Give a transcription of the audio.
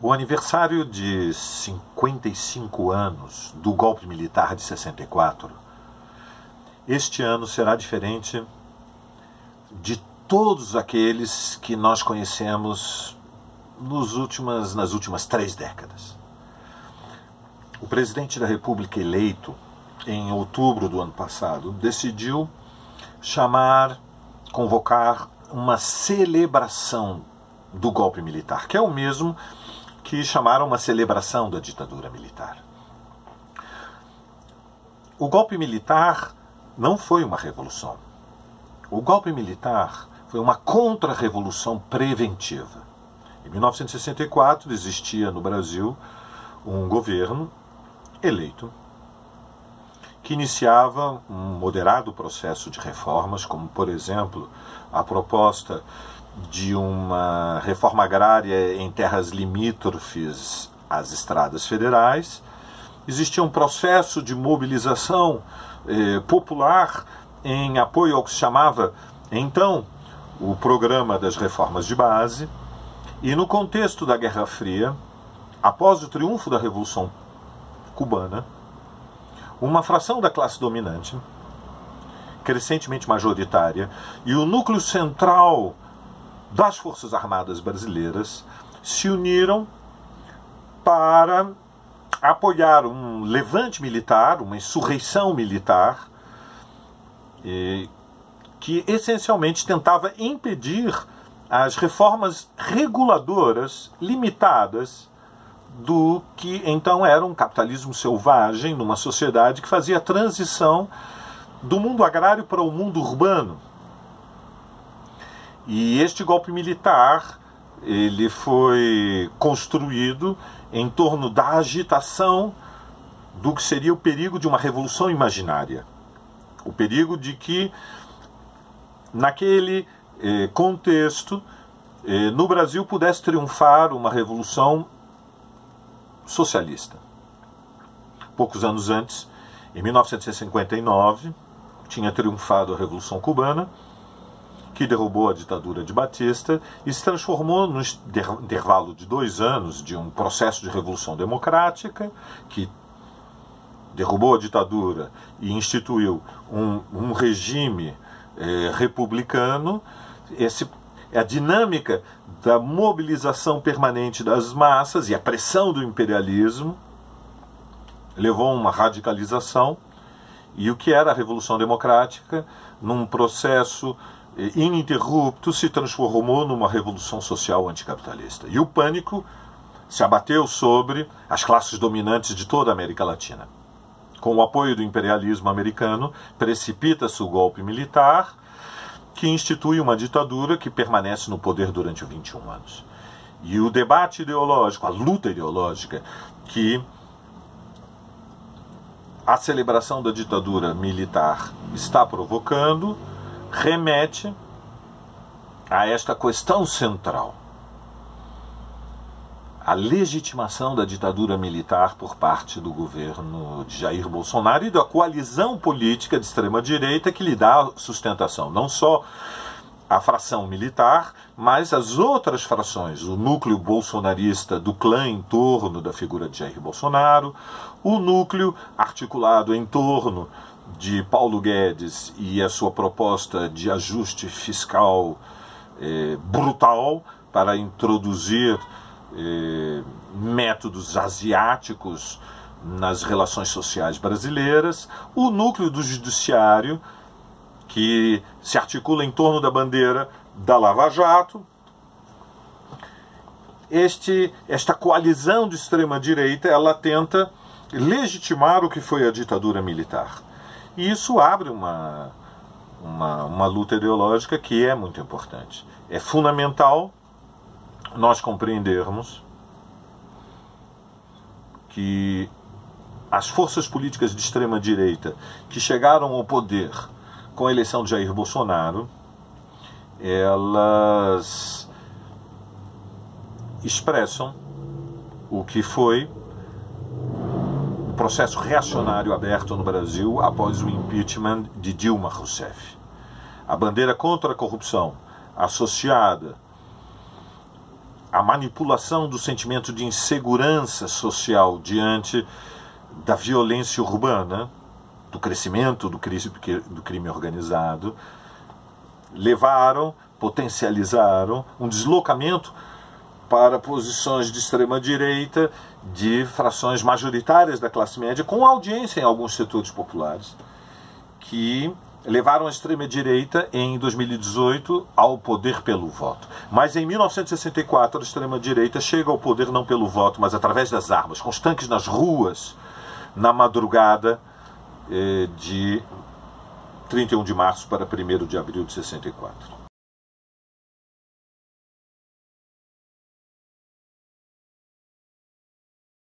O aniversário de 55 anos do golpe militar de 64, este ano será diferente de todos aqueles que nós conhecemos nas últimas 3 décadas. O presidente da República eleito em outubro do ano passado decidiu convocar uma celebração do golpe militar, que é o mesmo que chamaram uma celebração da ditadura militar. O golpe militar não foi uma revolução. O golpe militar foi uma contra-revolução preventiva. Em 1964 existia no Brasil um governo eleito que iniciava um moderado processo de reformas, como, por exemplo, a proposta de uma reforma agrária em terras limítrofes às estradas federais. Existia um processo de mobilização popular em apoio ao que se chamava, então, o Programa das Reformas de Base. E no contexto da Guerra Fria, após o triunfo da Revolução Cubana, uma fração da classe dominante, crescentemente majoritária, e o núcleo central das Forças Armadas brasileiras se uniram para apoiar um levante militar, uma insurreição militar, que essencialmente tentava impedir as reformas reguladoras limitadas do que então era um capitalismo selvagem numa sociedade que fazia a transição do mundo agrário para o mundo urbano. E este golpe militar, ele foi construído em torno da agitação do que seria o perigo de uma revolução imaginária. O perigo de que, naquele contexto, no Brasil pudesse triunfar uma revolução socialista. Poucos anos antes, em 1959, tinha triunfado a Revolução Cubana, que derrubou a ditadura de Batista e se transformou, no intervalo de 2 anos, de um processo de revolução democrática, que derrubou a ditadura e instituiu um regime republicano. A dinâmica da mobilização permanente das massas e a pressão do imperialismo levou a uma radicalização, e o que era a Revolução Democrática, num processo ininterrupto, se transformou numa revolução social anticapitalista. E o pânico se abateu sobre as classes dominantes de toda a América Latina. Com o apoio do imperialismo americano, precipita-se o golpe militar, que institui uma ditadura que permanece no poder durante 21 anos. E o debate ideológico, a luta ideológica que a celebração da ditadura militar está provocando, remete a esta questão central: a legitimação da ditadura militar por parte do governo de Jair Bolsonaro e da coalizão política de extrema-direita que lhe dá sustentação. Não só a fração militar, mas as outras frações, o núcleo bolsonarista do clã em torno da figura de Jair Bolsonaro, o núcleo articulado em torno de Paulo Guedes e a sua proposta de ajuste fiscal brutal para introduzir métodos asiáticos nas relações sociais brasileiras, o núcleo do judiciário, que se articula em torno da bandeira da Lava Jato. Esta coalizão de extrema-direita, ela tenta legitimar o que foi a ditadura militar. E isso abre uma luta ideológica que é muito importante. É fundamental nós compreendermos que as forças políticas de extrema-direita que chegaram ao poder com a eleição de Jair Bolsonaro, elas expressam o que foi o processo reacionário aberto no Brasil após o impeachment de Dilma Rousseff. A bandeira contra a corrupção, associada a manipulação do sentimento de insegurança social diante da violência urbana, do crescimento do crime organizado, potencializaram um deslocamento para posições de extrema-direita de frações majoritárias da classe média, com audiência em alguns setores populares, que levaram a extrema-direita em 2018 ao poder pelo voto. Mas em 1964 a extrema-direita chega ao poder não pelo voto, mas através das armas, com os tanques nas ruas, na madrugada de 31 de março para 1º de abril de 64.